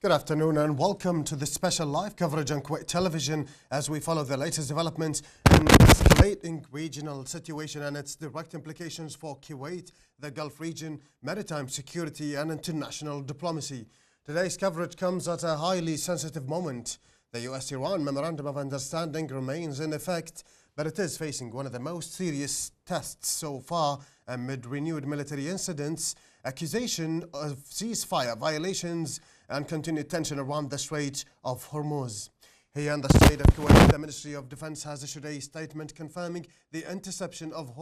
Good afternoon and welcome to this special live coverage on Kuwait Television as we follow the latest developments in the escalating regional situation and its direct implications for Kuwait, the Gulf region, maritime security and international diplomacy. Today's coverage comes at a highly sensitive moment. The US-Iran Memorandum of Understanding remains in effect, but it is facing one of the most serious tests so far amid renewed military incidents, accusation of ceasefire violations and continued tension around the Strait of Hormuz. Here in the State of Kuwait, the Ministry of Defense has issued a statement confirming the interception of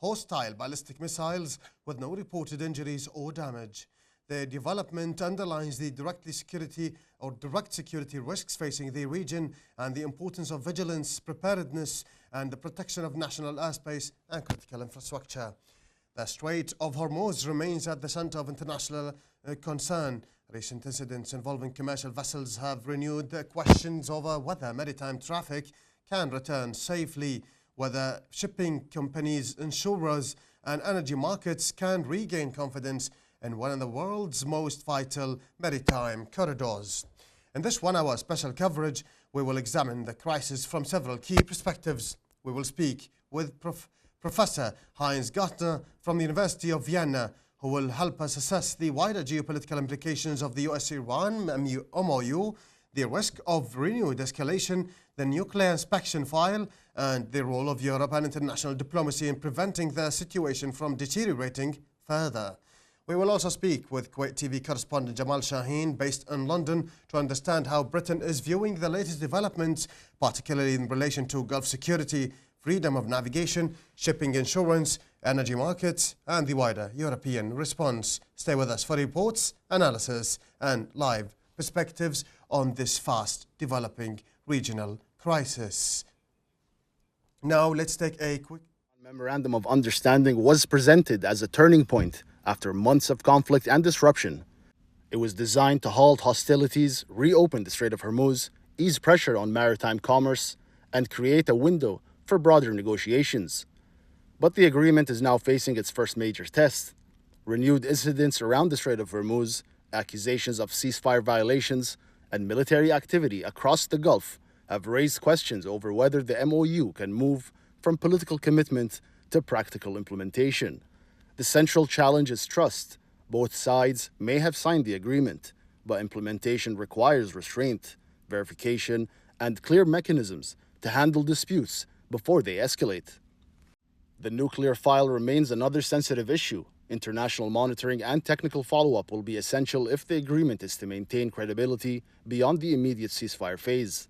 hostile ballistic missiles with no reported injuries or damage. The development underlines the direct security risks facing the region and the importance of vigilance, preparedness and the protection of national airspace and critical infrastructure. The Strait of Hormuz remains at the center of international concern. Recent incidents involving commercial vessels have renewed questions over whether maritime traffic can return safely, whether shipping companies, insurers and energy markets can regain confidence in one of the world's most vital maritime corridors. In this one-hour special coverage, we will examine the crisis from several key perspectives. We will speak with Professor Heinz Gartner from the University of Vienna, who will help us assess the wider geopolitical implications of the US-Iran MOU, the risk of renewed escalation, the nuclear inspection file, and the role of Europe and international diplomacy in preventing the situation from deteriorating further. We will also speak with Kuwait TV correspondent Jamal Shaheen, based in London, to understand how Britain is viewing the latest developments, particularly in relation to Gulf security, freedom of navigation, shipping insurance, energy markets, and the wider European response. Stay with us for reports, analysis, and live perspectives on this fast-developing regional crisis. Now, let's take a quick... Memorandum of Understanding was presented as a turning point after months of conflict and disruption. It was designed to halt hostilities, reopen the Strait of Hormuz, ease pressure on maritime commerce, and create a window for broader negotiations. But the agreement is now facing its first major test. Renewed incidents around the Strait of Hormuz, accusations of ceasefire violations, and military activity across the Gulf have raised questions over whether the MOU can move from political commitment to practical implementation. The central challenge is trust. Both sides may have signed the agreement, but implementation requires restraint, verification, and clear mechanisms to handle disputes before they escalate. The nuclear file remains another sensitive issue. International monitoring and technical follow-up will be essential if the agreement is to maintain credibility beyond the immediate ceasefire phase.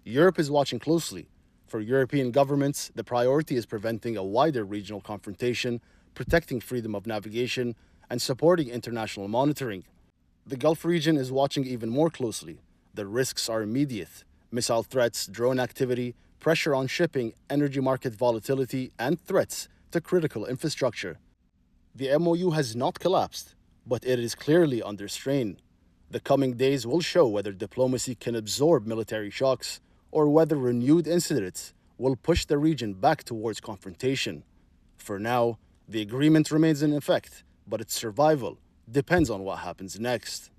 Europe is watching closely. For European governments, the priority is preventing a wider regional confrontation, protecting freedom of navigation, and supporting international monitoring. The Gulf region is watching even more closely. The risks are immediate: missile threats, drone activity, pressure on shipping, energy market volatility, and threats to critical infrastructure. The MOU has not collapsed, but it is clearly under strain. The coming days will show whether diplomacy can absorb military shocks or whether renewed incidents will push the region back towards confrontation. For now, the agreement remains in effect, but its survival depends on what happens next.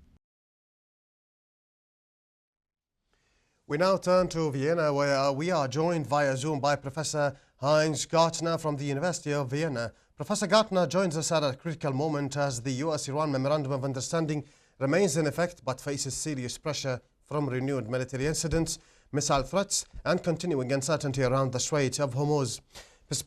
We now turn to Vienna, where we are joined via Zoom by Professor Heinz Gartner from the University of Vienna. Professor Gartner joins us at a critical moment as the US-Iran Memorandum of Understanding remains in effect but faces serious pressure from renewed military incidents, missile threats, and continuing uncertainty around the Strait of Hormuz. His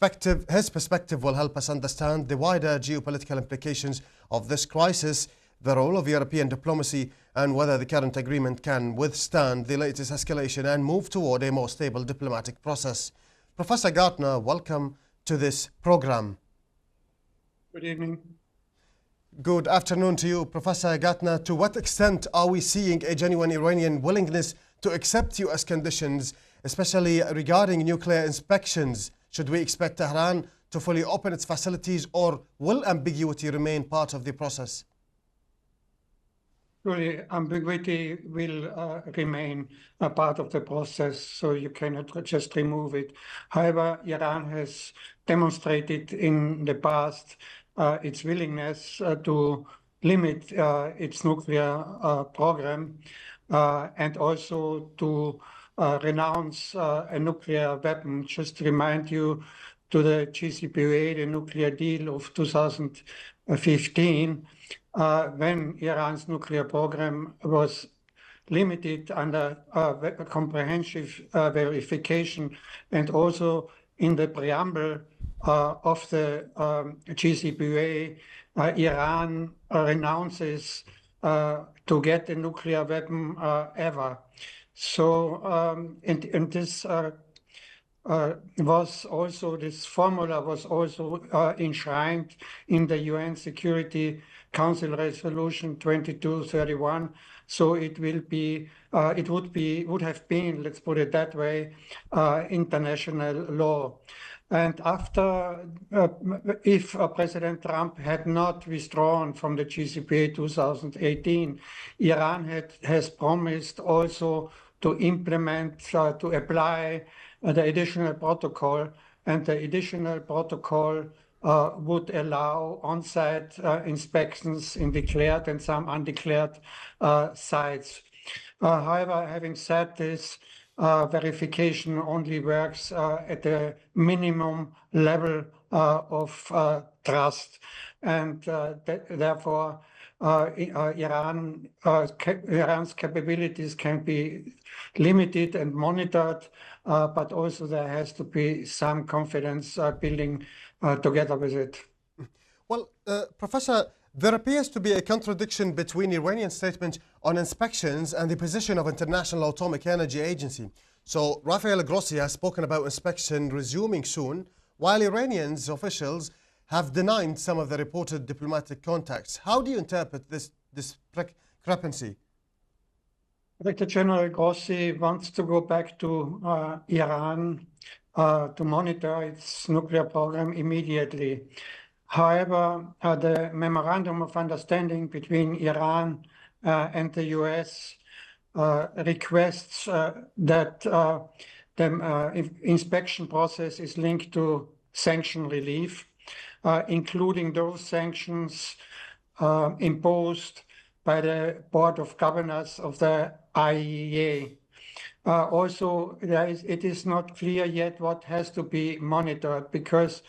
perspective will help us understand the wider geopolitical implications of this crisis, the role of European diplomacy, and whether the current agreement can withstand the latest escalation and move toward a more stable diplomatic process. Professor Gartner, welcome to this program. Good evening. Good afternoon to you, Professor Gartner. To what extent are we seeing a genuine Iranian willingness to accept US conditions, especially regarding nuclear inspections? Should we expect Tehran to fully open its facilities, or will ambiguity remain part of the process? Really, ambiguity will remain a part of the process, so you cannot just remove it. However, Iran has demonstrated in the past its willingness to limit its nuclear program and also to renounce a nuclear weapon. Just to remind you, to the JCPOA, the nuclear deal of 2015, when Iran's nuclear program was limited under comprehensive verification, and also in the preamble of the JCPOA, Iran renounces to get a nuclear weapon ever. So, and this was also, this formula was also enshrined in the UN Security Council Resolution 2231. So it will be, would have been, let's put it that way, international law. And after, if President Trump had not withdrawn from the JCPOA 2018, Iran has promised also to implement, to apply the additional protocol, and the additional protocol would allow on-site inspections in declared and some undeclared sites. However, having said this, verification only works at a minimum level of trust, and therefore Iran's capabilities can be limited and monitored, but also there has to be some confidence building together with it. Well, Professor, there appears to be a contradiction between Iranian statement on inspections and the position of International Atomic Energy Agency. So Rafael Grossi has spoken about inspection resuming soon, while Iranian officials have denied some of the reported diplomatic contacts. How do you interpret this discrepancy? Director General Grossi wants to go back to Iran to monitor its nuclear program immediately. However, the memorandum of understanding between Iran and the US requests that the inspection process is linked to sanction relief, including those sanctions imposed by the Board of Governors of the IAEA. Also, it is not clear yet what has to be monitored, because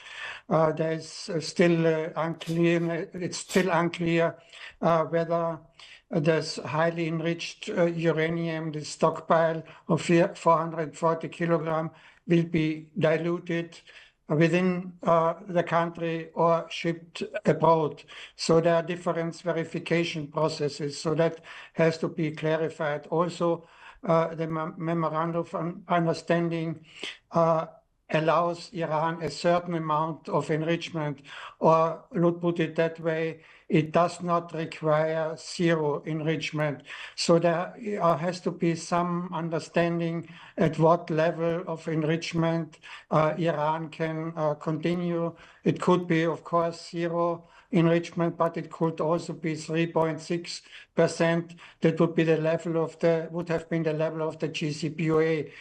there's still unclear. It's still unclear whether this highly enriched uranium, the stockpile of 440 kilograms, will be diluted within the country or shipped abroad. So there are different verification processes. So that has to be clarified. Also, the memorandum of understanding allows Iran a certain amount of enrichment, or let's put it that way, it does not require zero enrichment. So there has to be some understanding at what level of enrichment Iran can continue. It could be, of course, zero enrichment, but it could also be 3.6%. That would be the level of would have been the level of the JCPOA.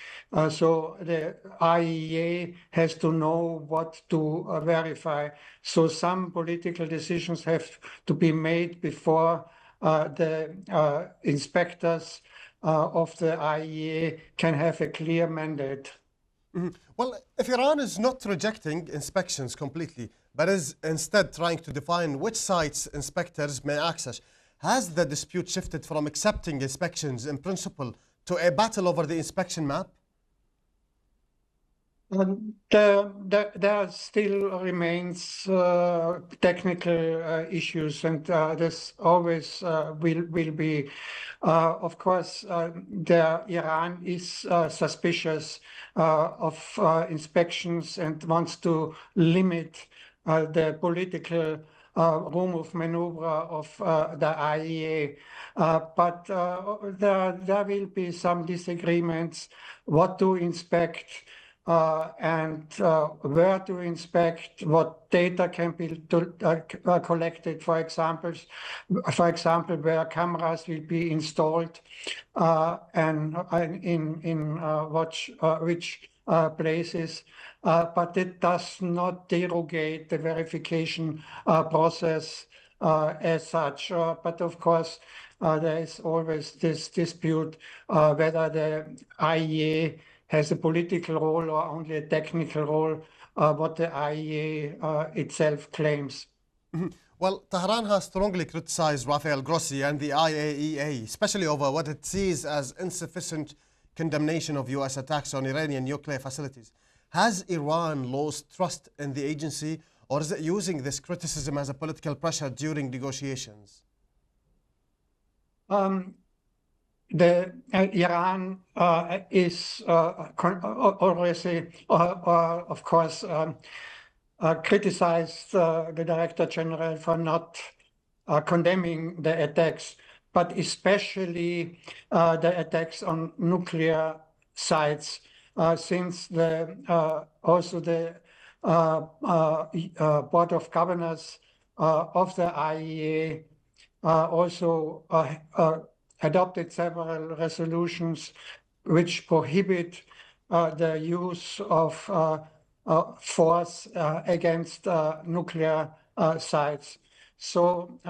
So the IAEA has to know what to verify. So some political decisions have to be made before the inspectors of the IAEA can have a clear mandate. Mm-hmm. Well, if Iran is not rejecting inspections completely, but is instead trying to define which sites inspectors may access, has the dispute shifted from accepting inspections in principle to a battle over the inspection map? There still remains technical issues, and this always will be. Of course, Iran is suspicious of inspections and wants to limit the political room of maneuver of the IAEA. But there will be some disagreements what to inspect, and where to inspect, what data can be collected, for example, where cameras will be installed, and in which places. But it does not derogate the verification process as such. But of course, there is always this dispute whether the IEA has a political role or only a technical role, what the IEA itself claims. Well, Tehran has strongly criticized Rafael Grossi and the IAEA, especially over what it sees as insufficient condemnation of US attacks on Iranian nuclear facilities. Has Iran lost trust in the agency, or is it using this criticism as a political pressure during negotiations? Iran is always, of course, criticized the Director General for not condemning the attacks, but especially the attacks on nuclear sites, since also the Board of Governors of the IEA also adopted several resolutions which prohibit the use of force against nuclear sites. So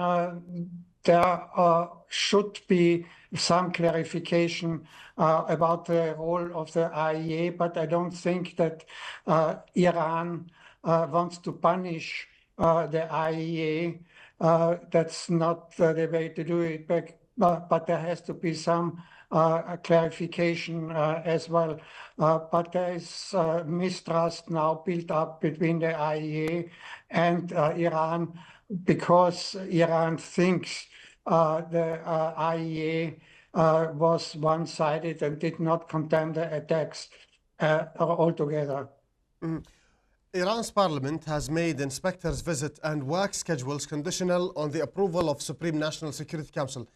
there should be some clarification about the role of the IEA, but I don't think that Iran wants to punish the IEA. That's not the way to do it, but there has to be some clarification as well. But there is mistrust now built up between the IEA and Iran, because Iran thinks the IEA was one-sided and did not condemn the attacks altogether. Iran's parliament has made inspectors visit and work schedules conditional on the approval of Supreme National Security Council.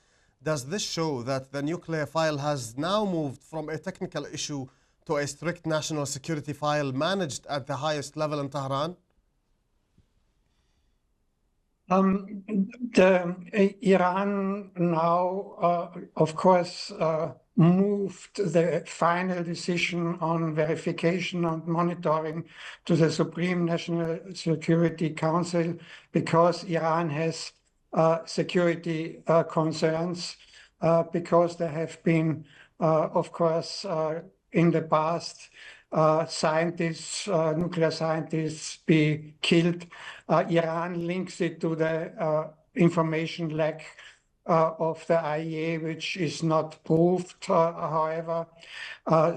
Does this show that the nuclear file has now moved from a technical issue to a strict national security file managed at the highest level in Tehran? Iran now, of course, moved the final decision on verification and monitoring to the Supreme National Security Council, because Iran has security concerns, because there have been, of course, in the past, scientists, nuclear scientists be killed. Iran links it to the information lack of the IEA, which is not proved, however.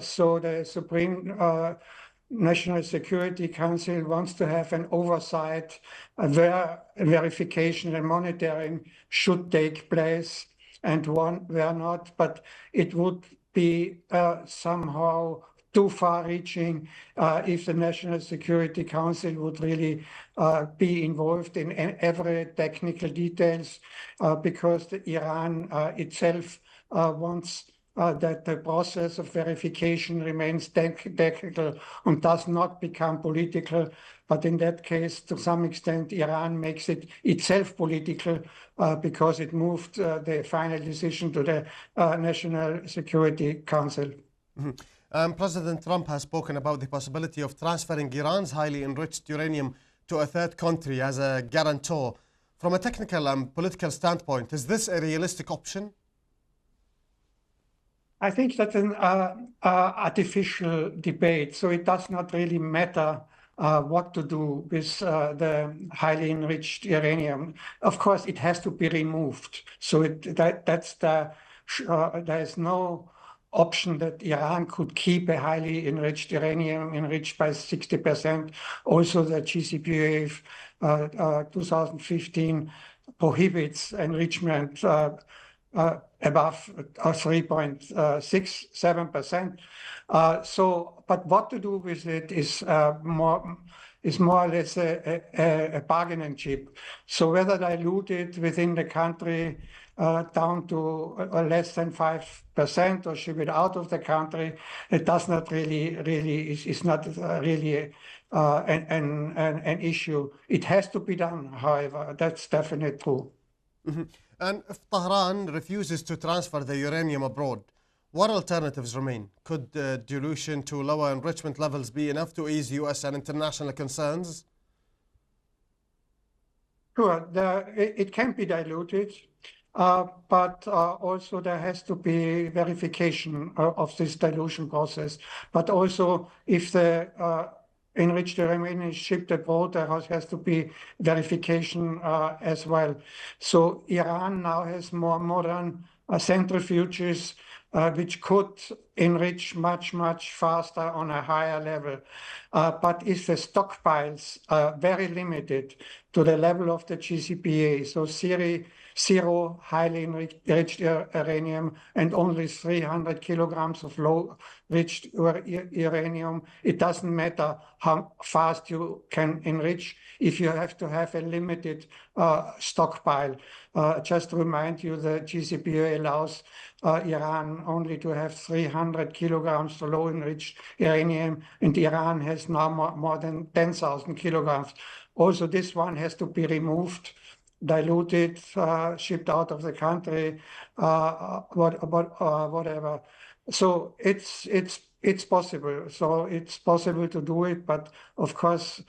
So the Supreme National Security Council wants to have an oversight where verification and monitoring should take place and where not, but it would be somehow too far-reaching if the National Security Council would really be involved in every technical details, because Iran itself wants that the process of verification remains technical and does not become political. But in that case, to some extent, Iran makes it itself political because it moved the final decision to the National Security Council. President Trump has spoken about the possibility of transferring Iran's highly enriched uranium to a third country as a guarantor. From a technical and political standpoint, is this a realistic option? I think that's an artificial debate, so it does not really matter what to do with the highly enriched uranium. Of course, it has to be removed. So there is no option that Iran could keep a highly enriched uranium enriched by 60%. Also, the JCPOA 2015 prohibits enrichment above 3.67%. But what to do with it is more or less a bargaining chip. So whether dilute it within the country down to less than 5% or ship it out of the country, it does not is not really an issue. It has to be done, however. That's definitely true. And if Tehran refuses to transfer the uranium abroad, what alternatives remain? Could dilution to lower enrichment levels be enough to ease US and international concerns? Sure, it can be diluted, but also there has to be verification of this dilution process. But also, if the enriched uranium is shipped abroad, there has to be verification as well. So Iran now has more modern centrifuges which could enrich much, much faster on a higher level. But if the stockpiles are very limited to the level of the GCPA, so zero highly enriched uranium and only 300 kilograms of low enriched uranium, it doesn't matter how fast you can enrich if you have to have a limited stockpile. Just to remind you, the GCPOA allows Iran only to have 300 kilograms of low enriched uranium, and Iran has now more than 10,000 kilograms. Also, this one has to be removed, diluted, shipped out of the country, whatever. So it's possible. So it's possible to do it, but of course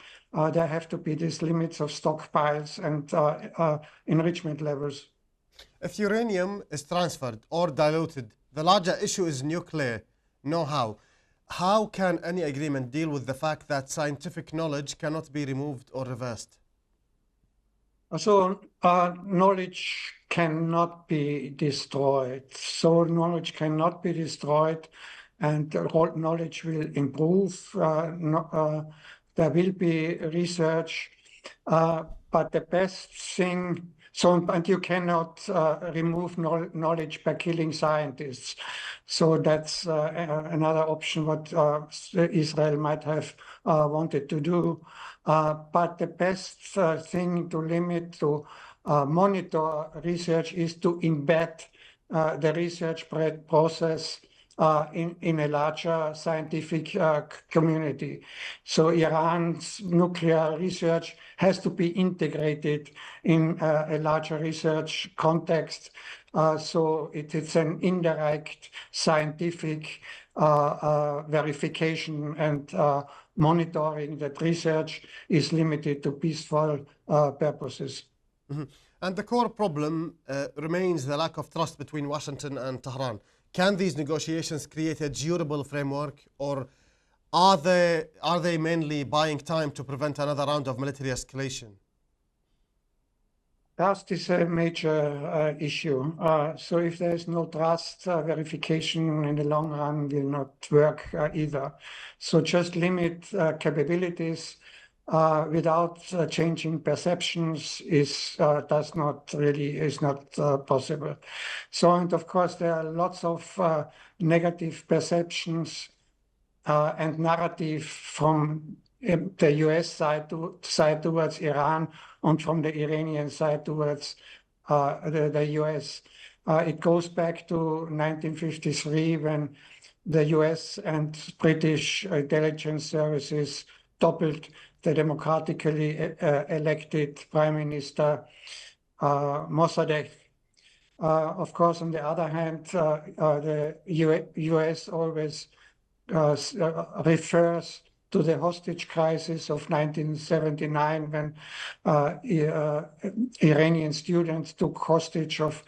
there have to be these limits of stockpiles and enrichment levels. If uranium is transferred or diluted, the larger issue is nuclear know-how. How can any agreement deal with the fact that scientific knowledge cannot be removed or reversed? So knowledge cannot be destroyed. So knowledge cannot be destroyed, and knowledge will improve. There will be research, but the best thing. And you cannot remove knowledge by killing scientists. So that's another option what Israel might have wanted to do. But the best thing to limit, to monitor research is to embed the research process in a larger scientific community. So Iran's nuclear research has to be integrated in a larger research context. So it's an indirect scientific verification and monitoring that research is limited to peaceful purposes. Mm-hmm. And the core problem remains the lack of trust between Washington and Tehran. Can these negotiations create a durable framework, or are they mainly buying time to prevent another round of military escalation? Trust is a major issue. So if there is no trust, verification in the long run will not work either. So just limit capabilities without changing perceptions is not possible. So, and of course there are lots of negative perceptions and narrative from the US side towards Iran and from the Iranian side towards the US. It goes back to 1953 when the US and British intelligence services toppled the democratically elected Prime Minister Mossadegh. Of course, on the other hand, the US always refers to the hostage crisis of 1979 when Iranian students took hostage of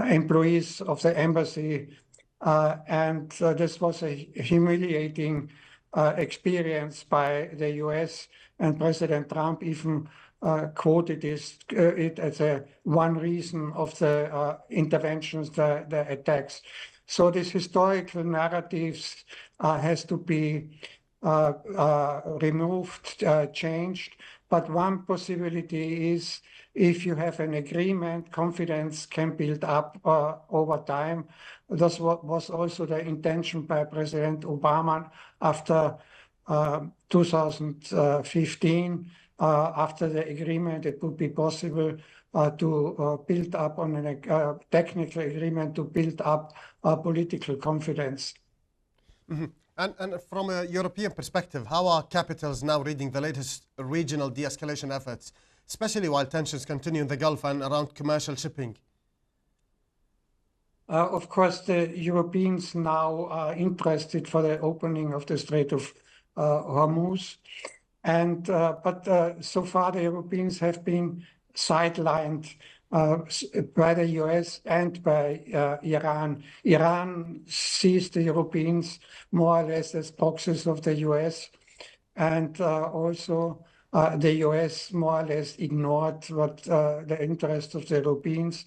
employees of the embassy. And this was a humiliating experience by the US, and President Trump even quoted it as one reason of the interventions, the attacks. So these historical narratives has to be removed, changed. But one possibility is if you have an agreement, confidence can build up over time. This was also the intention by President Obama after 2015. After the agreement, it would be possible to build up on a technical agreement to build up political confidence. Mm-hmm. And from a European perspective, how are capitals now reading the latest regional de-escalation efforts, especially while tensions continue in the Gulf and around commercial shipping? Of course, the Europeans now are interested for the opening of the Strait of Hormuz. And but so far the Europeans have been sidelined by the US and by Iran. Iran sees the Europeans more or less as proxies of the US, and also the US more or less ignored what the interest of the Europeans.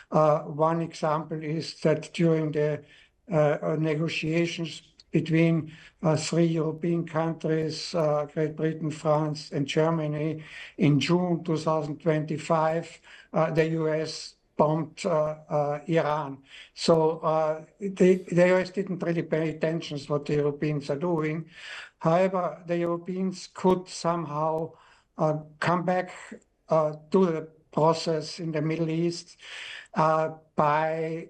One example is that during the negotiations between three European countries, Great Britain, France, and Germany, in June 2025, the US bombed Iran. So the US didn't really pay attention to what the Europeans are doing. However, the Europeans could somehow come back to the process in the Middle East by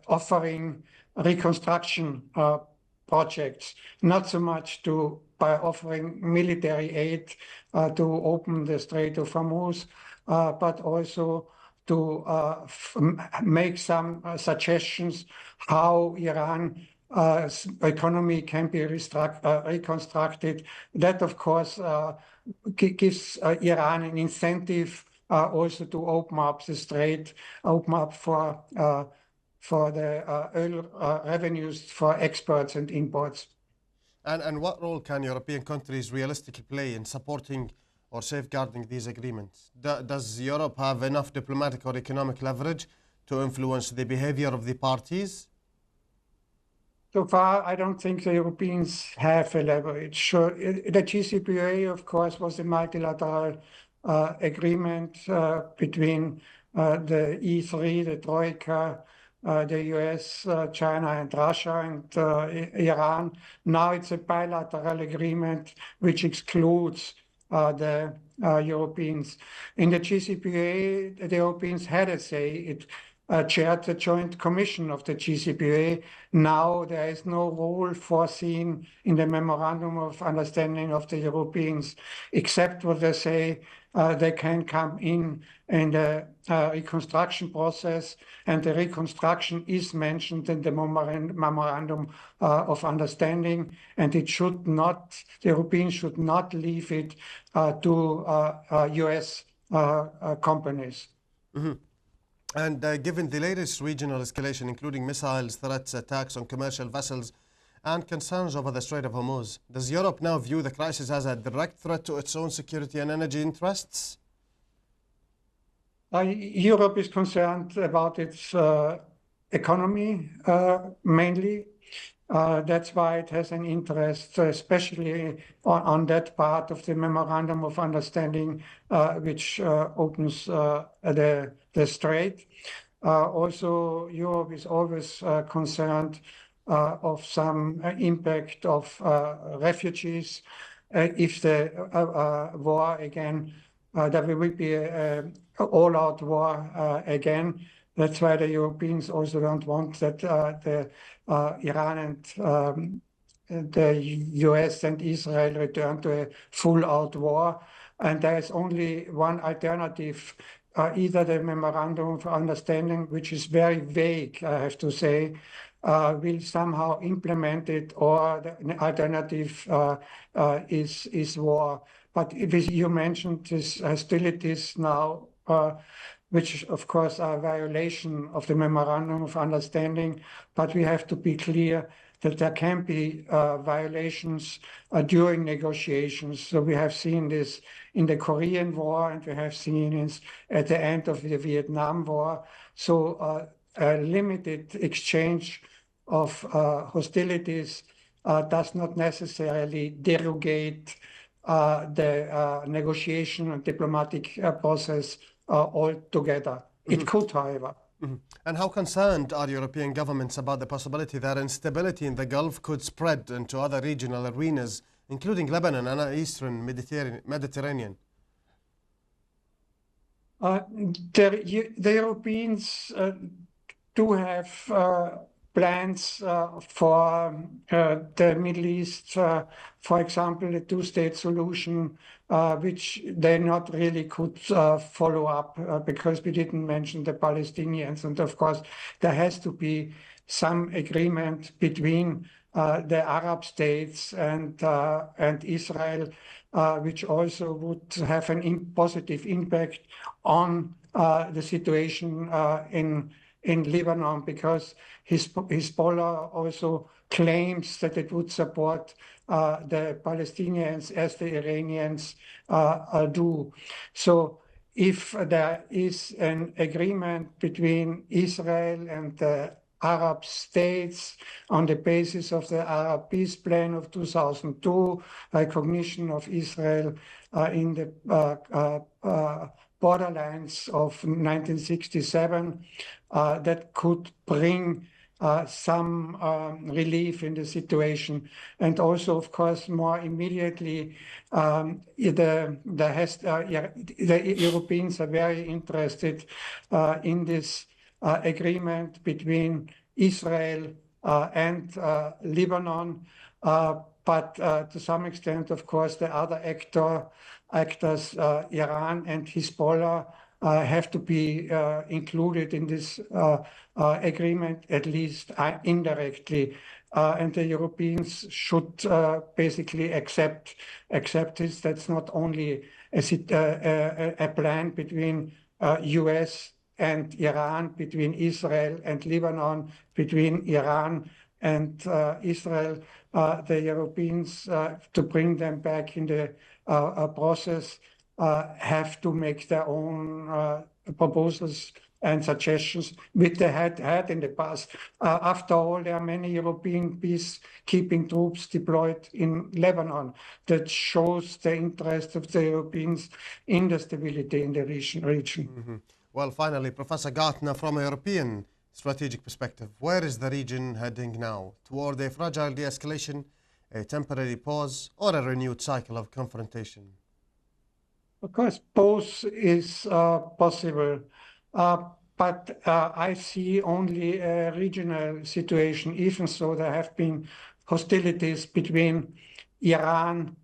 offering reconstruction projects, not so much by offering military aid to open the Strait of Hormuz, but also to make some suggestions how Iran economy can be reconstructed. That, of course, gives Iran an incentive also to open up the strait, open up for the oil revenues for exports and imports. And what role can European countries realistically play in supporting or safeguarding these agreements? Does Europe have enough diplomatic or economic leverage to influence the behavior of the parties? So far, I don't think the Europeans have a leverage. Sure, the JCPOA, of course, was a multilateral agreement between the E3, the Troika, the US, China, and Russia, and Iran. Now it's a bilateral agreement which excludes the Europeans. In the JCPOA, the Europeans had a say. It chaired the Joint Commission of the JCPOA. Now there is no role foreseen in the Memorandum of Understanding of the Europeans, except what they say they can come in the reconstruction process, and the reconstruction is mentioned in the Memorandum of Understanding, and it should not, the Europeans should not leave it to US companies. Mm-hmm. And given the latest regional escalation, including missiles, threats, attacks on commercial vessels, and concerns over the Strait of Hormuz, does Europe now view the crisis as a direct threat to its own security and energy interests? Europe is concerned about its economy mainly. That's why it has an interest, especially on that part of the Memorandum of Understanding, which opens the strait. Also, Europe is always concerned of some impact of refugees. If the war again, there will be an all-out war again. That's why the Europeans also don't want that the Iran and the US and Israel return to a full-out war. And there is only one alternative, either the Memorandum of Understanding, which is very vague, I have to say, will somehow implement it, or the alternative is war. But you mentioned these hostilities now, which of course are a violation of the Memorandum of Understanding, but we have to be clear that there can be violations during negotiations. So we have seen this in the Korean War, and we have seen it at the end of the Vietnam War. So a limited exchange of hostilities does not necessarily derogate the negotiation and diplomatic process altogether. It could, however. Mm-hmm. And how concerned are European governments about the possibility that instability in the Gulf could spread into other regional arenas, including Lebanon and Eastern Mediterranean? The Europeans do have plans for the Middle East, for example, the two-state solution, which they not really could follow up because we didn't mention the Palestinians. And of course, there has to be some agreement between the Arab states and Israel, which also would have an positive impact on the situation in Lebanon, because Hezbollah also claims that it would support the Palestinians as the Iranians do. So if there is an agreement between Israel and the Arab states on the basis of the Arab Peace Plan of 2002, recognition of Israel in the borderlands of 1967, that could bring some relief in the situation. And also, of course, more immediately, the Europeans are very interested in this agreement between Israel and Lebanon, but to some extent, of course, the other actors, Iran and Hezbollah, have to be included in this agreement, at least indirectly. And the Europeans should basically accept this. That's not only a plan between US and Iran, between Israel and Lebanon, between Iran and Israel. The Europeans, to bring them back in the process, have to make their own proposals and suggestions, which they had in the past. After all, there are many European peacekeeping troops deployed in Lebanon. That shows the interest of the Europeans in the stability in the region. Mm-hmm. Well, finally, Professor Gartner, from a European strategic perspective, where is the region heading now? Toward a fragile de-escalation, a temporary pause, or a renewed cycle of confrontation? Of course, both is possible, but I see only a regional situation, even so there have been hostilities between Iran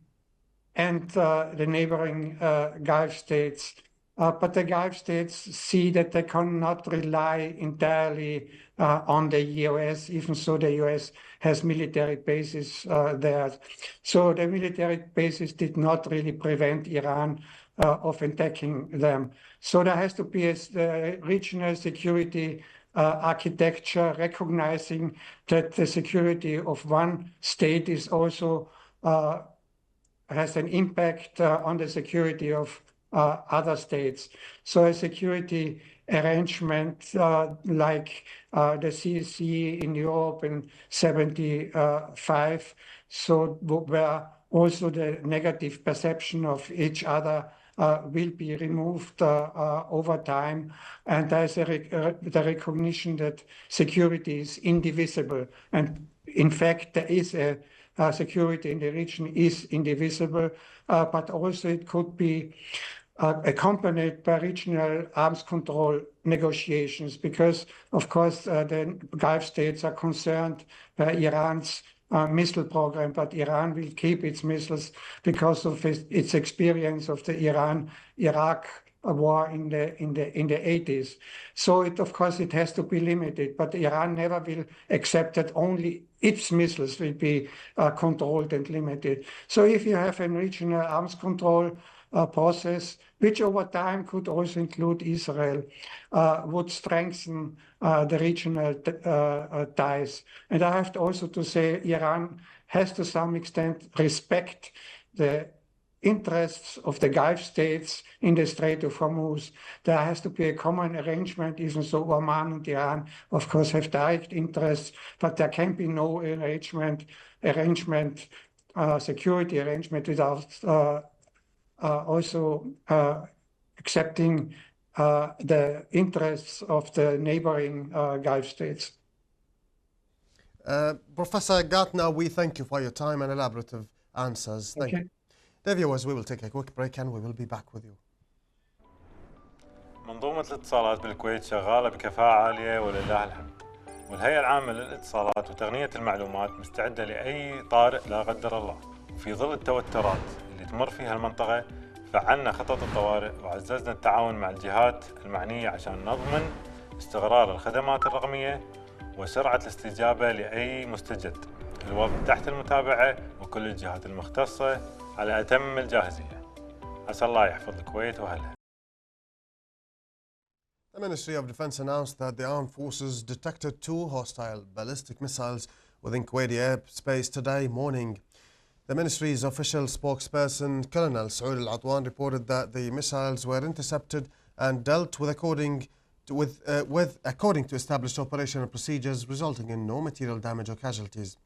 and the neighboring Gulf states. But the Gulf states see that they cannot rely entirely on the US, even so the US has military bases there. So the military bases did not really prevent Iran of attacking them. So there has to be a regional security architecture, recognizing that the security of one state is also has an impact on the security of other states. So a security arrangement like the CSC in Europe in 1975, so where also the negative perception of each other will be removed over time, and there's the recognition that security is indivisible. And in fact, there is a security in the region is indivisible, but also it could be accompanied by regional arms control negotiations, because, of course, the Gulf states are concerned by Iran's missile program, but Iran will keep its missiles because of its experience of the Iran-Iraq war in the 80s. So of course it has to be limited, but Iran never will accept that only its missiles will be controlled and limited. So if you have a regional arms control process, which over time could also include Israel, would strengthen the regional ties. And I have to also to say Iran has to some extent respect the interests of the Gulf states in the Strait of Hormuz. There has to be a common arrangement, even so Oman and Iran, of course, have direct interests, but there can be no security arrangement without also accepting the interests of the neighboring Gulf states. Professor Gartner, we thank you for your time and elaborative answers. Thank you. Dear viewers, we will take a quick break and we will be back with you. منظومة الاتصالات بالكويت شغالة بكفاءة عالية ولله الحمد. والهيئة العامة للاتصالات وتقنية المعلومات مستعدة لأي طارئ لا قدر الله. في ظل التوترات اللي تمر فيها المنطقة، فعلنا خطط الطوارئ وعززنا التعاون مع الجهات المعنية عشان نضمن استقرار الخدمات الرقمية وسرعة الاستجابة لأي مستجد. الوضع تحت المتابعة وكل الجهات المختصة على أتم الجاهزية. عسى الله يحفظ الكويت وأهلها. The Ministry of Defense announced that the armed forces detected 2 hostile ballistic missiles within Kuwaiti airspace today morning. The ministry's official spokesperson, Colonel Saud Al-Atwan, reported that the missiles were intercepted and dealt with according to established operational procedures, resulting in no material damage or casualties.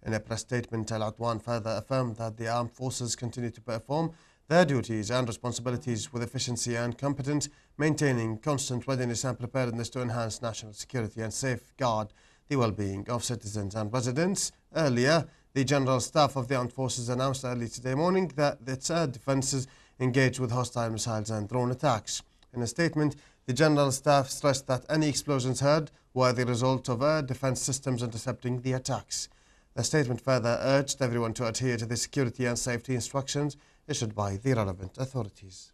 In a press statement, Al-Atwan further affirmed that the armed forces continue to perform their duties and responsibilities with efficiency and competence, maintaining constant readiness and preparedness to enhance national security and safeguard the well-being of citizens and residents. Earlier, the General Staff of the Armed Forces announced early today morning that its air defences engaged with hostile missiles and drone attacks. In a statement, the General Staff stressed that any explosions heard were the result of air defence systems intercepting the attacks. The statement further urged everyone to adhere to the security and safety instructions issued by the relevant authorities.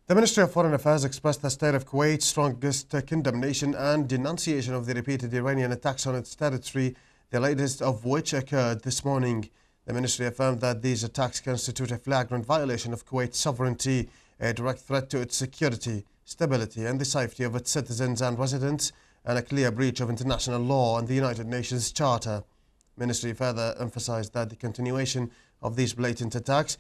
The Ministry of Foreign Affairs expressed the state of Kuwait's strongest condemnation and denunciation of the repeated Iranian attacks on its territory, the latest of which occurred this morning. The ministry affirmed that these attacks constitute a flagrant violation of Kuwait's sovereignty, a direct threat to its security, stability and the safety of its citizens and residents, and a clear breach of international law and the United Nations Charter. The ministry further emphasized that the continuation of these blatant attacks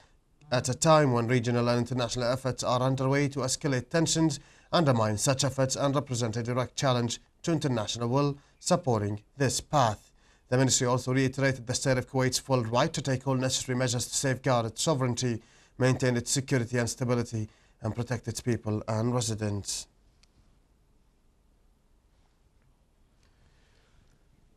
at a time when regional and international efforts are underway to escalate tensions undermine such efforts and represent a direct challenge to international will supporting this path. The ministry also reiterated the state of Kuwait's full right to take all necessary measures to safeguard its sovereignty, maintain its security and stability, and protect its people and residents.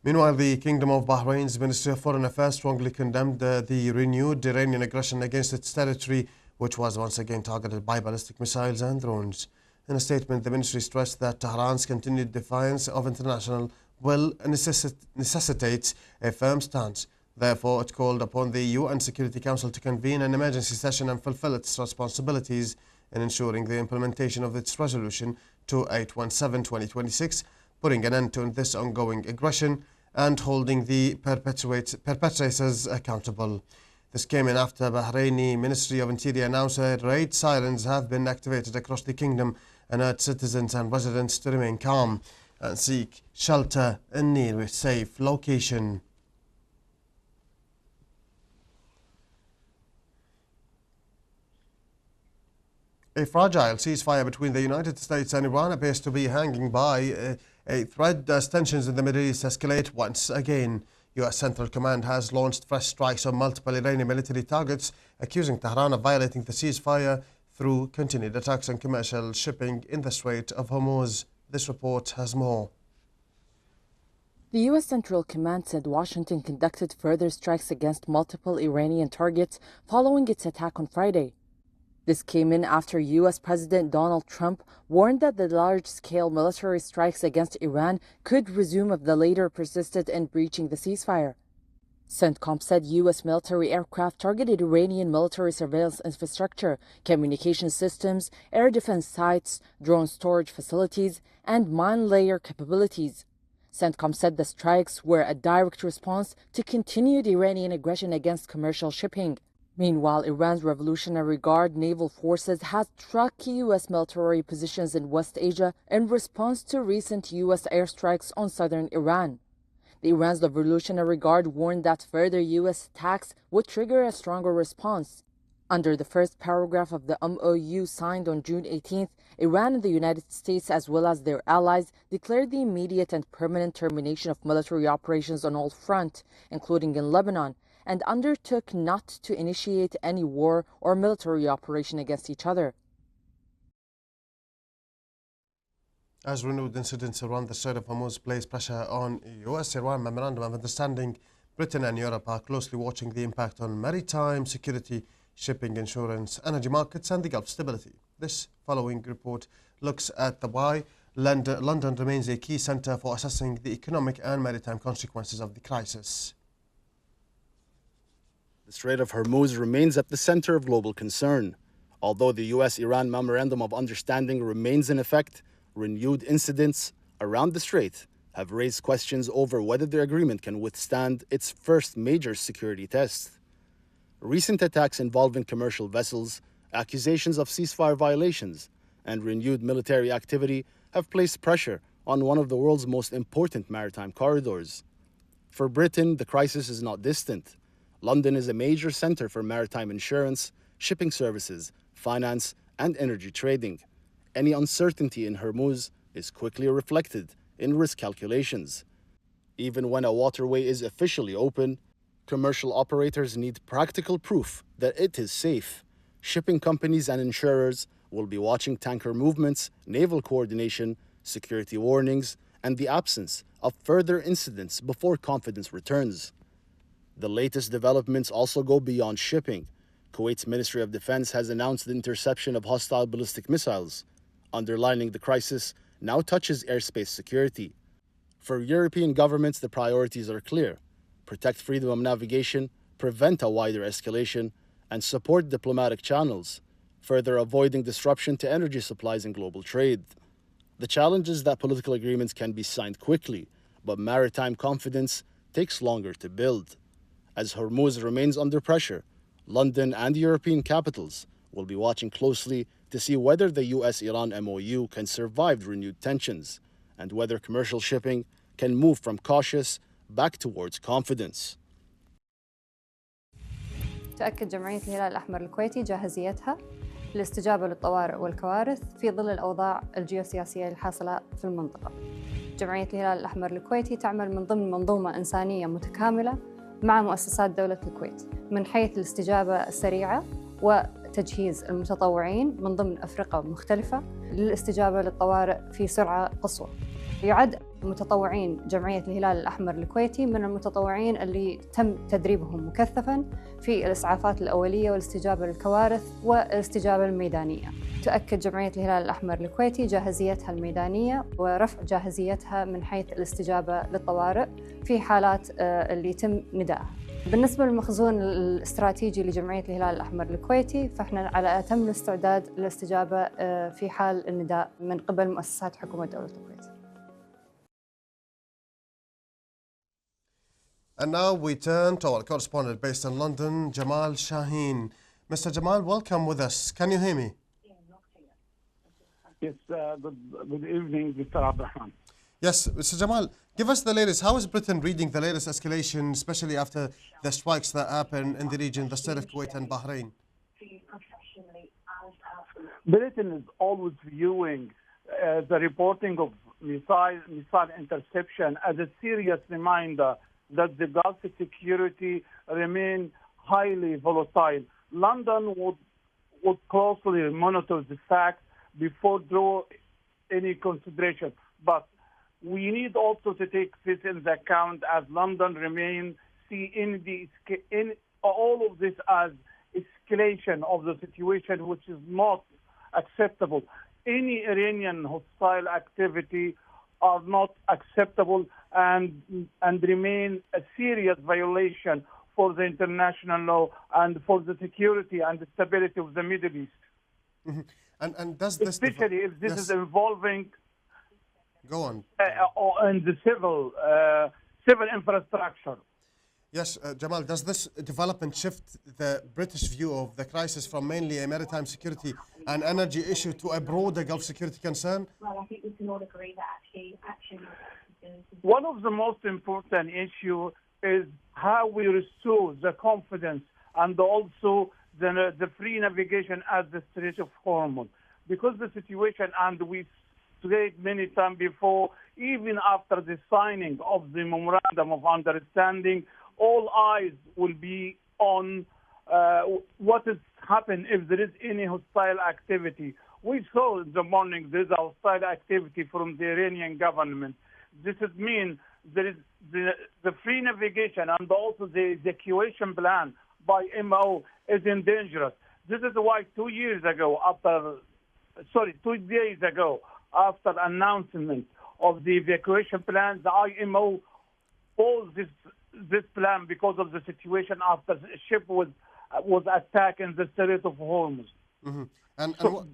Meanwhile, the Kingdom of Bahrain's Ministry of Foreign Affairs strongly condemned the renewed Iranian aggression against its territory, which was once again targeted by ballistic missiles and drones. In a statement, the ministry stressed that Tehran's continued defiance of international will necessitates a firm stance. Therefore, it called upon the UN Security Council to convene an emergency session and fulfill its responsibilities in ensuring the implementation of its resolution 2817/2026, putting an end to this ongoing aggression and holding the perpetrators accountable. This came in after Bahraini Ministry of Interior announced that raid sirens have been activated across the kingdom and urged citizens and residents to remain calm and seek shelter in near a safe location. A fragile ceasefire between the United States and Iran appears to be hanging by a thread as tensions in the Middle East escalate once again. US Central Command has launched fresh strikes on multiple Iranian military targets, accusing Tehran of violating the ceasefire through continued attacks on commercial shipping in the Strait of Hormuz. This report has more. The U.S. Central Command said Washington conducted further strikes against multiple Iranian targets following its attack on Friday. This came in after U.S. President Donald Trump warned that the large-scale military strikes against Iran could resume if the latter persisted in breaching the ceasefire. CENTCOM said U.S. military aircraft targeted Iranian military surveillance infrastructure, communication systems, air defense sites, drone storage facilities, and mine layer capabilities. CENTCOM said the strikes were a direct response to continued Iranian aggression against commercial shipping. Meanwhile, Iran's Revolutionary Guard naval forces has struck U.S. military positions in West Asia in response to recent U.S. airstrikes on southern Iran. Iran's Revolutionary Guard warned that further U.S. attacks would trigger a stronger response. Under the first paragraph of the MOU signed on June 18th, Iran and the United States, as well as their allies, declared the immediate and permanent termination of military operations on all fronts, including in Lebanon, and undertook not to initiate any war or military operation against each other. As renewed incidents around the Strait of Hormuz place pressure on US-Iran Memorandum of Understanding, Britain and Europe are closely watching the impact on maritime security, shipping, insurance, energy markets and the Gulf stability. This following report looks at why London remains a key centre for assessing the economic and maritime consequences of the crisis. The Strait of Hormuz remains at the center of global concern. Although the US-Iran Memorandum of Understanding remains in effect, renewed incidents around the strait have raised questions over whether the agreement can withstand its first major security test. Recent attacks involving commercial vessels, accusations of ceasefire violations, and renewed military activity have placed pressure on one of the world's most important maritime corridors. For Britain, the crisis is not distant. London is a major center for maritime insurance, shipping services, finance, and energy trading. Any uncertainty in Hormuz is quickly reflected in risk calculations. Even when a waterway is officially open, commercial operators need practical proof that it is safe. Shipping companies and insurers will be watching tanker movements, naval coordination, security warnings, and the absence of further incidents before confidence returns. The latest developments also go beyond shipping. Kuwait's Ministry of Defense has announced the interception of hostile ballistic missiles, underlining the crisis now touches airspace security. For European governments, the priorities are clear: protect freedom of navigation, prevent a wider escalation, and support diplomatic channels, further avoiding disruption to energy supplies and global trade. The challenge is that political agreements can be signed quickly, but maritime confidence takes longer to build. As Hormuz remains under pressure, London and European capitals will be watching closely to see whether the US-Iran MOU can survive renewed tensions and whether commercial shipping can move from cautious back towards confidence. تؤكد جمعية الهلال الأحمر الكويتي جاهزيتها للاستجابة للطوارئ والكوارث في ظل الأوضاع الجيوسياسية الحاصلة في المنطقة. جمعية الهلال الأحمر الكويتي تعمل من ضمن منظومة إنسانية متكاملة مع مؤسسات دولة الكويت من حيث الاستجابة السريعة وتجهيز المتطوعين من ضمن أفرقة مختلفة للاستجابة للطوارئ في سرعة قصوى. يعد متطوعين جمعية الهلال الأحمر الكويتي من المتطوعين اللي تم تدريبهم مكثفاً في الإسعافات الأولية والاستجابة للكوارث والاستجابة الميدانية. تؤكد جمعية الهلال الأحمر الكويتي جاهزيتها الميدانية ورفع جاهزيتها من حيث الاستجابة للطوارئ في حالات اللي يتم ندائها. بالنسبة للمخزون الاستراتيجي لجمعية الهلال الأحمر الكويتي فإحنا على أتم الاستعداد للاستجابة في حال النداء من قبل مؤسسات حكومة دولة الكويت. And now we turn to our correspondent based in London, Jamal Shaheen. Mr. Jamal, welcome with us. Can you hear me? Yes, good evening, Mr. Abdurrahman. Yes, Mr. Jamal, give us the latest. How is Britain reading the latest escalation, especially after the strikes that happened in the region, the state of Kuwait and Bahrain? Britain is always viewing the reporting of missile interception as a serious reminder that the Gulf security remain highly volatile. London would closely monitor the fact before draw any consideration. But we need also to take this into account as London remains in all of this as escalation of the situation, which is not acceptable. Any Iranian hostile activity are not acceptable and remain a serious violation for the international law and for the security and the stability of the Middle East. Mm-hmm. And does this especially if this is involving go on in the civil infrastructure. Yes, Jamal, does this development shift the British view of the crisis from mainly a maritime security and energy issue to a broader Gulf security concern? Well, I think we can all agree that actually action. One of the most important issues is how we restore the confidence and also the free navigation at the Strait of Hormuz. Because the situation, and we said many times before, even after the signing of the Memorandum of Understanding, all eyes will be on what has happened if there is any hostile activity. We saw in the morning there is a hostile activity from the Iranian government. This is mean there is the free navigation and also the evacuation plan by MO is dangerous. This is why 2 days ago, after announcement of the evacuation plan, the IMO paused this plan because of the situation after the ship was attacked in the Strait of Hormuz. Mm-hmm.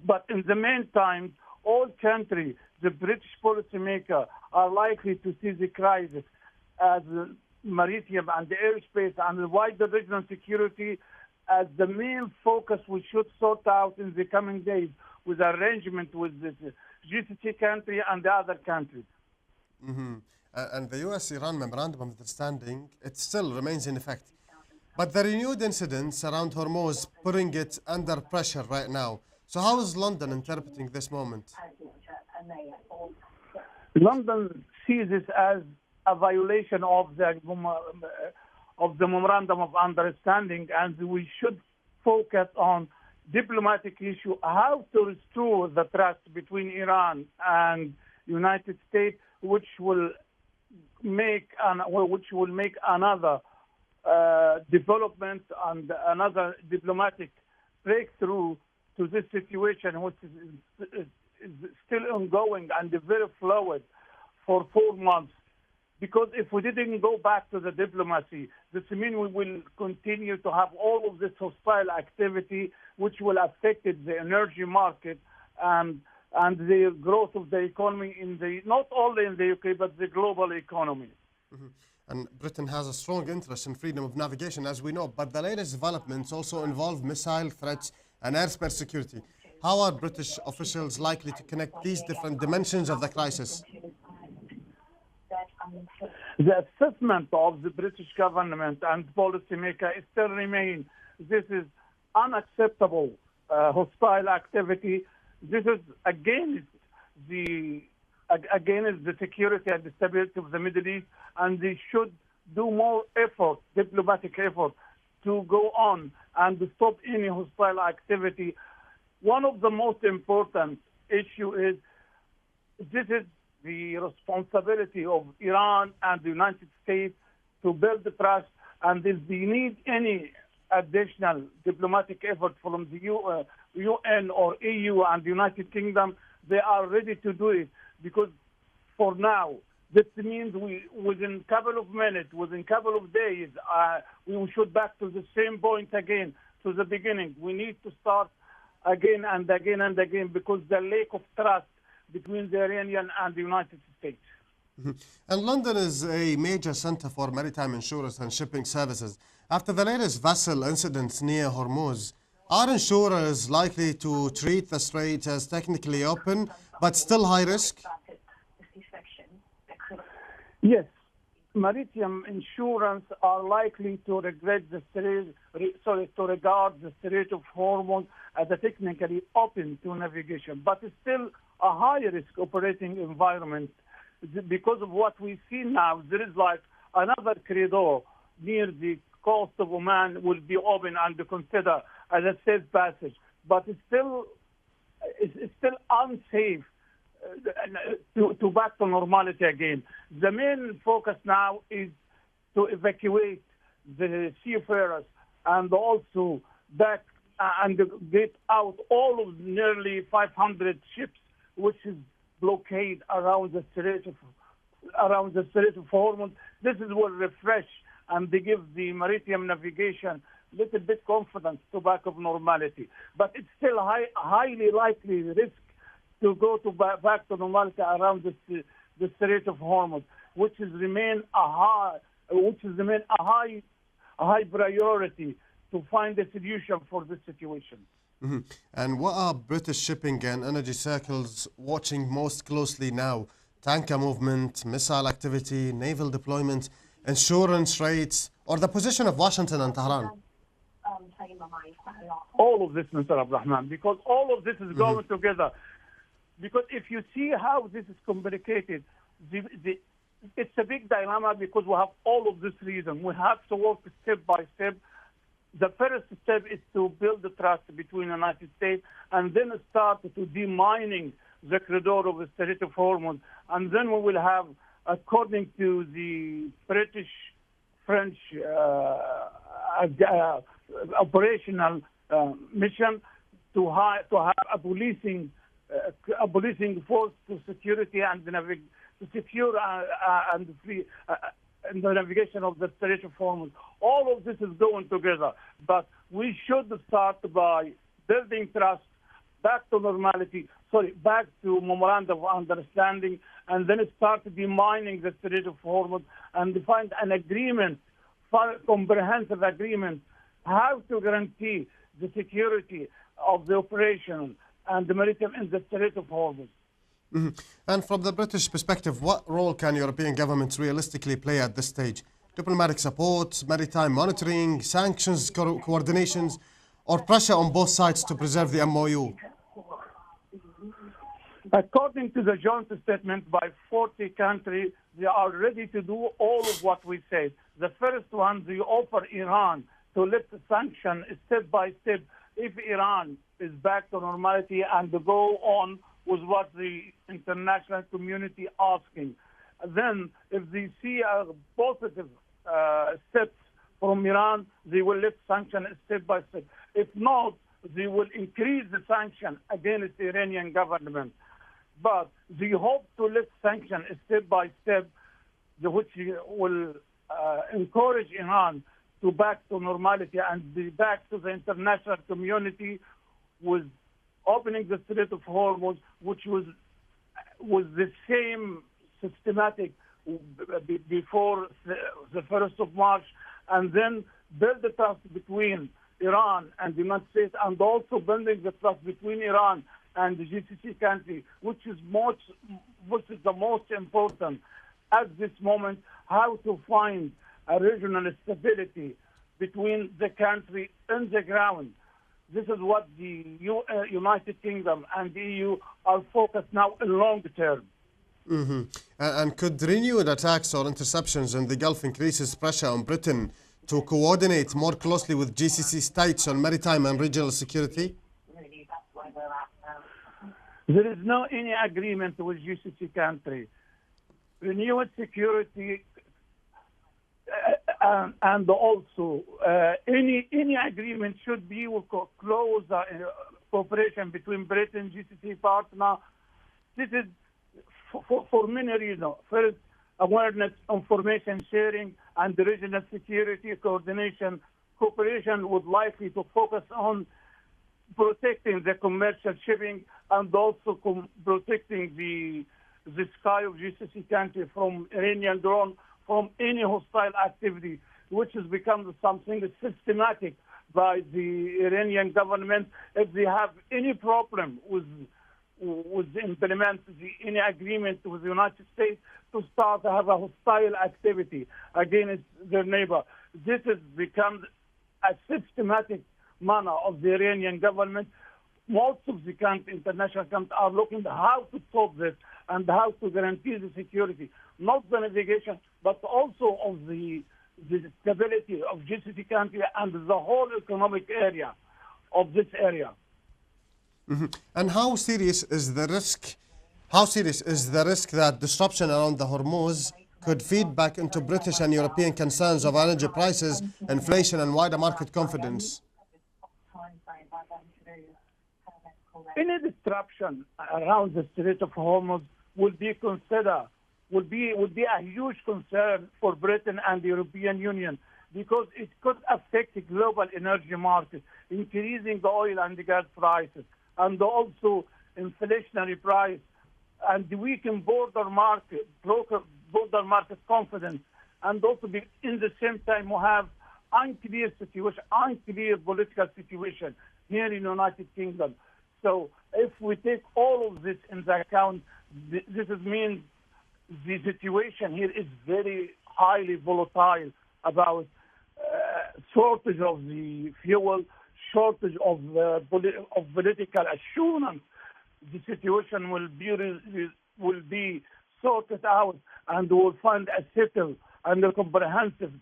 But in the meantime, all countries the British policymakers are likely to see the crisis as maritime and the airspace and the wider regional security as the main focus we should sort out in the coming days with arrangement with the GCC country and the other countries. And the US-Iran Memorandum of Understanding, it still remains in effect. But the renewed incidents around Hormuz putting it under pressure right now. So how is London interpreting this moment? London sees this as a violation of the Memorandum of Understanding, and we should focus on diplomatic issue, how to restore the trust between Iran and United States, which will make another development and another diplomatic breakthrough to this situation, which is still ongoing and very fluid for 4 months. Because if we didn't go back to the diplomacy, this means we will continue to have all of this hostile activity, which will affect the energy market and the growth of the economy not only in the UK but the global economy. And Britain has a strong interest in freedom of navigation, as we know, but the latest developments also involve missile threats and airspace security. How are British officials likely to connect these different dimensions of the crisis? The assessment of the British government and policymakers still remain. This is unacceptable hostile activity. This is against the security and the stability of the Middle East, and they should do more effort, diplomatic effort, to go on and to stop any hostile activity. One of the most important issues is this is the responsibility of Iran and the United States to build the trust, and if they need any additional diplomatic effort from the UN or EU and the United Kingdom, they are ready to do it, because for now, this means within a couple of minutes, within a couple of days, we should back to the same point again, to the beginning. We need to start again and again and again, because the lack of trust between the Iranian and the United States. And London is a major center for maritime insurance and shipping services. After the latest vessel incidents near Hormuz, are insurers likely to treat the strait as technically open but still high risk? Yes, maritime insurance are likely to regard the Strait of Hormuz as a technically open to navigation, but it's still a high-risk operating environment because of what we see now. There is like another corridor near the coast of Oman will be open and considered as a safe passage, but it's still unsafe to back to normality again. The main focus now is to evacuate the seafarers and also back and get out all of nearly 500 ships which is blockade around the Strait of Hormuz. This is will refresh and they give the maritime navigation little bit confidence to back of normality. But it's still highly likely risk to go to back to normality around the Strait of Hormuz, which remain a high priority to find a solution for this situation. And what are British shipping and energy circles watching most closely now? Tanker movement, missile activity, naval deployment, insurance rates, or the position of Washington and Tehran? All of this, Mr. Abdurrahman, because all of this is going together. Because if you see how this is complicated, it's a big dilemma because we have all of this reason. We have to work step by step. The first step is to build the trust between the United States and then start to demining the corridor of the Strait of Hormuz. And then we will have, according to the British-French operational mission, to have a policing force to security and to secure and free the navigation of the Strait of Hormuz. All of this is going together, but we should start by building trust, back to normality, back to memorandum of understanding, and then start demining the Strait of Hormuz and find an agreement, comprehensive agreement, how to guarantee the security of the operation and the maritime in the Strait of Hormuz. And from the British perspective, what role can European governments realistically play at this stage? Diplomatic support, maritime monitoring, sanctions, coordinations, or pressure on both sides to preserve the MOU? According to the joint statement by 40 countries, they are ready to do all of what we said. The first one, they offer Iran to lift sanctions step by step if Iran is back to normality and to go on with what the international community asking. Then, if they see a positive steps from Iran, they will lift sanctions step by step. If not, they will increase the sanction against the Iranian government. But they hope to lift sanctions step by step, which will encourage Iran to back to normality and be back to the international community with opening the Strait of Hormuz, which was the same systematic before the 1st of March, and then build the trust between Iran and the United States, and also building the trust between Iran and the GCC country, which is the most important at this moment, how to find a regional stability between the country and the ground. This is what the United Kingdom and the EU are focused now in long term. And could renewed attacks or interceptions in the Gulf increases pressure on Britain to coordinate more closely with GCC states on maritime and regional security? There is no any agreement with GCC country. Renewed security and also any agreement should be with close cooperation between Britain and GCC partner. This is for many reasons. First, awareness, information sharing, and the regional security coordination. Cooperation would likely to focus on protecting the commercial shipping and also protecting the sky of GCC country from Iranian drone, from any hostile activity, which has become something systematic by the Iranian government. If they have any problem with implement any agreement with the United States to start to have a hostile activity against their neighbor, this has become a systematic manner of the Iranian government. Most of the international countries are looking at how to stop this and how to guarantee the security, not the navigation, but also of the stability of GCC country and the whole economic area of this area. And how serious is the risk? How serious is the risk that disruption around the Hormuz could feed back into British and European concerns of energy prices, inflation, and wider market confidence? Any disruption around the Strait of Hormuz will be a huge concern for Britain and the European Union, because it could affect the global energy market, increasing the oil and the gas prices, and also inflationary price, and weaken border market confidence, and also in the same time we have unclear political situation here in the United Kingdom. So if we take all of this into account, this means the situation here is very highly volatile about shortage of the fuel, shortage of political assurance. The situation will be sorted out, and we'll find a settled and a comprehensive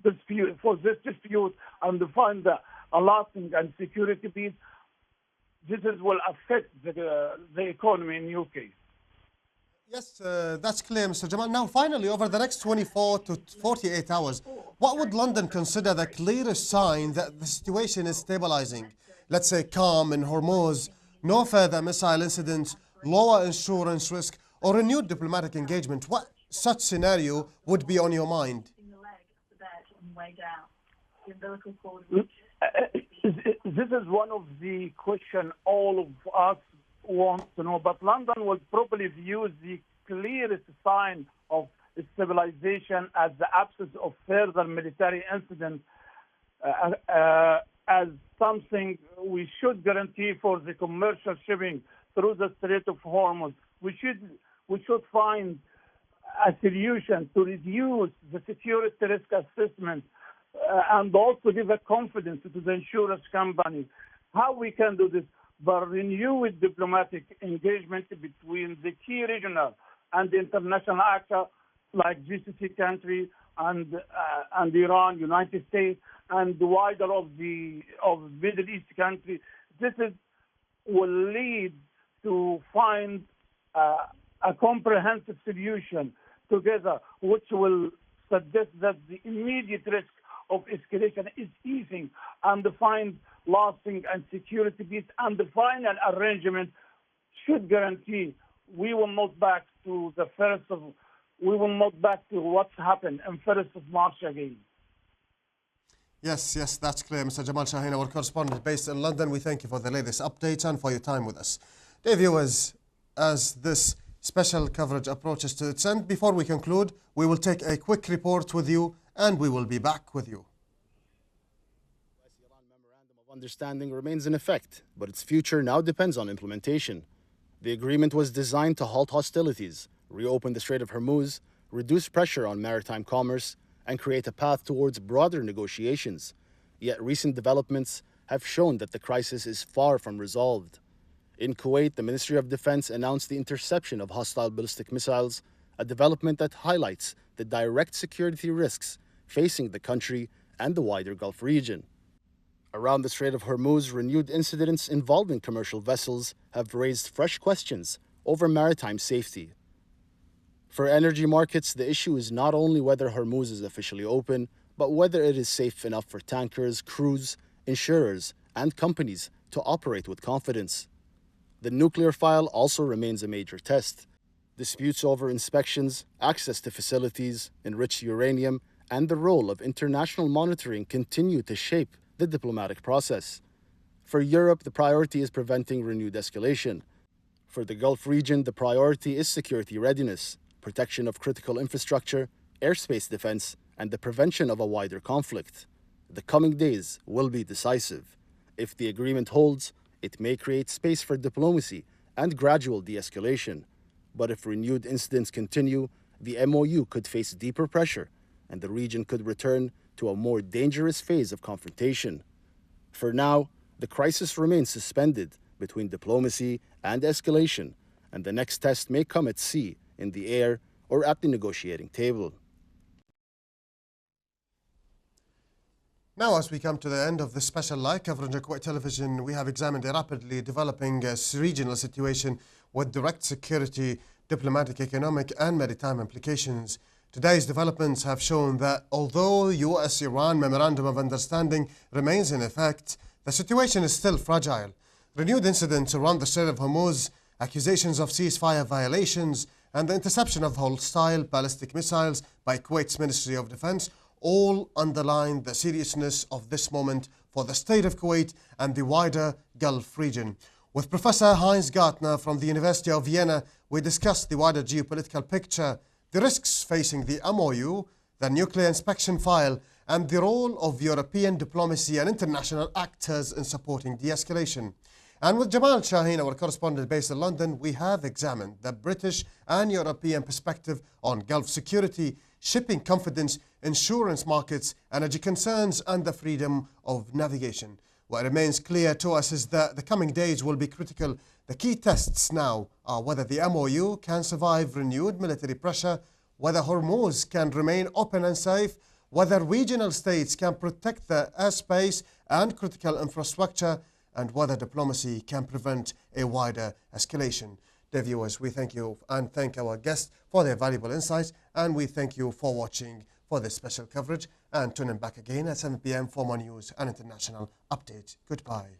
dispute and find a lasting and security peace. This will affect the economy in the UK. Yes, that's clear, Mr. Jamal. Now, finally, over the next 24 to 48 hours, what would London consider the clearest sign that the situation is stabilizing? Let's say calm in Hormuz, no further missile incidents, lower insurance risk, or renewed diplomatic engagement. What such scenario would be on your mind? This is one of the questions all of us want to know, but London will probably view the clearest sign of stabilization as the absence of further military incidents as something we should guarantee for the commercial shipping through the Strait of Hormuz. We should find a solution to reduce the security risk assessment and also give a confidence to the insurance company. How we can do this? By renewed diplomatic engagement between the key regional and international actors like GCC countries and Iran, United States, and the wider of Middle East countries. This will lead to find a comprehensive solution together, which will suggest that the immediate risk of escalation is easing and find lasting and security peace, and the final arrangement should guarantee we will not back to what's happened in 1st of March again. Yes, that's clear. Mr. Jamal Shaheen, our correspondent based in London, we thank you for the latest updates and for your time with us. Dear viewers, as this special coverage approaches to its end, before we conclude, we will take a quick report with you and we will be back with you. The Iran Memorandum of Understanding remains in effect, but its future now depends on implementation. The agreement was designed to halt hostilities, reopen the Strait of Hormuz, reduce pressure on maritime commerce, and create a path towards broader negotiations. Yet recent developments have shown that the crisis is far from resolved. In Kuwait, the Ministry of Defense announced the interception of hostile ballistic missiles, a development that highlights the direct security risks facing the country and the wider Gulf region. Around the Strait of Hormuz, renewed incidents involving commercial vessels have raised fresh questions over maritime safety. For energy markets, the issue is not only whether Hormuz is officially open, but whether it is safe enough for tankers, crews, insurers, and companies to operate with confidence. The nuclear file also remains a major test. Disputes over inspections, access to facilities, enriched uranium, and the role of international monitoring continue to shape the diplomatic process. For Europe, the priority is preventing renewed escalation. For the Gulf region, the priority is security readiness, protection of critical infrastructure, airspace defense, and the prevention of a wider conflict. The coming days will be decisive. If the agreement holds, it may create space for diplomacy and gradual de-escalation. But if renewed incidents continue, the MOU could face deeper pressure, and the region could return to a more dangerous phase of confrontation. For now, the crisis remains suspended between diplomacy and escalation, and the next test may come at sea, in the air, or at the negotiating table. Now, as we come to the end of this special live coverage on Kuwait Television, we have examined a rapidly developing regional situation with direct security, diplomatic, economic, and maritime implications. Today's developments have shown that although US-Iran Memorandum of Understanding remains in effect, the situation is still fragile. Renewed incidents around the Strait of Hormuz, accusations of ceasefire violations, and the interception of hostile ballistic missiles by Kuwait's Ministry of Defense all underline the seriousness of this moment for the state of Kuwait and the wider Gulf region. With Professor Heinz Gartner from the University of Vienna, we discussed the wider geopolitical picture, the risks facing the MOU, the nuclear inspection file, and the role of European diplomacy and international actors in supporting de-escalation. And with Jamal Shaheen, our correspondent based in London, we have examined the British and European perspective on Gulf security, shipping confidence, insurance markets, energy concerns, and the freedom of navigation. What remains clear to us is that the coming days will be critical. The key tests now are whether the MOU can survive renewed military pressure, whether Hormuz can remain open and safe, whether regional states can protect their airspace and critical infrastructure, and whether diplomacy can prevent a wider escalation. Dear viewers, we thank you and thank our guests for their valuable insights, and we thank you for watching for this special coverage, and tune in back again at 7 p.m. for more news and international updates. Goodbye.